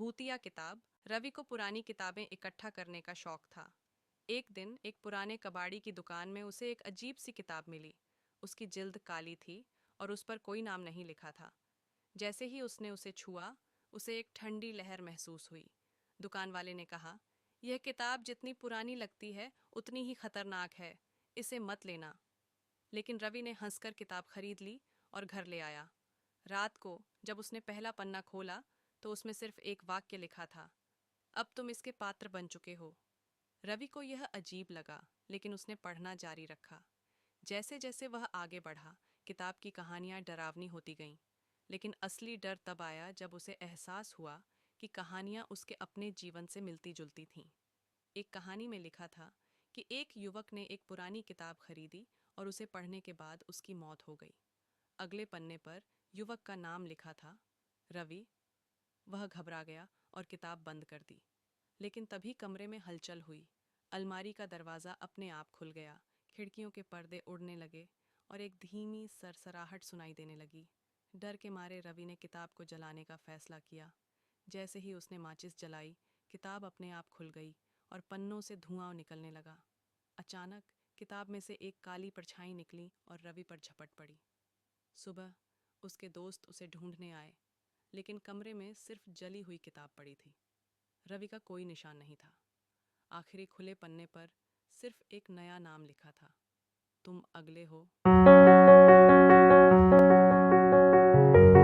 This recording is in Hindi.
भूतिया किताब। रवि को पुरानी किताबें इकट्ठा करने का शौक था। एक दिन एक पुराने कबाड़ी की दुकान में उसे एक अजीब सी किताब मिली। उसकी जिल्द काली थी और उस पर कोई नाम नहीं लिखा था। जैसे ही उसने उसे छुआ, उसे एक ठंडी लहर महसूस हुई। दुकान वाले ने कहा, यह किताब जितनी पुरानी लगती है उतनी ही खतरनाक है, इसे मत लेना। लेकिन रवि ने हंसकर किताब खरीद ली और घर ले आया। रात को जब उसने पहला पन्ना खोला तो उसमें सिर्फ एक वाक्य लिखा था, अब तुम इसके पात्र बन चुके हो। रवि को यह अजीब लगा, लेकिन उसने पढ़ना जारी रखा। जैसे जैसे वह आगे बढ़ा, किताब की कहानियां डरावनी होती गईं। लेकिन असली डर तब आया जब उसे एहसास हुआ कि कहानियां उसके अपने जीवन से मिलती जुलती थीं। एक कहानी में लिखा था कि एक युवक ने एक पुरानी किताब खरीदी और उसे पढ़ने के बाद उसकी मौत हो गई। अगले पन्ने पर युवक का नाम लिखा था, रवि। वह घबरा गया और किताब बंद कर दी। लेकिन तभी कमरे में हलचल हुई। अलमारी का दरवाज़ा अपने आप खुल गया, खिड़कियों के पर्दे उड़ने लगे और एक धीमी सरसराहट सुनाई देने लगी। डर के मारे रवि ने किताब को जलाने का फैसला किया। जैसे ही उसने माचिस जलाई, किताब अपने आप खुल गई और पन्नों से धुआं निकलने लगा। अचानक किताब में से एक काली परछाई निकली और रवि पर झपट पड़ी। सुबह उसके दोस्त उसे ढूंढने आए, लेकिन कमरे में सिर्फ जली हुई किताब पड़ी थी। रवि का कोई निशान नहीं था। आखिरी खुले पन्ने पर सिर्फ एक नया नाम लिखा था, तुम अगले हो।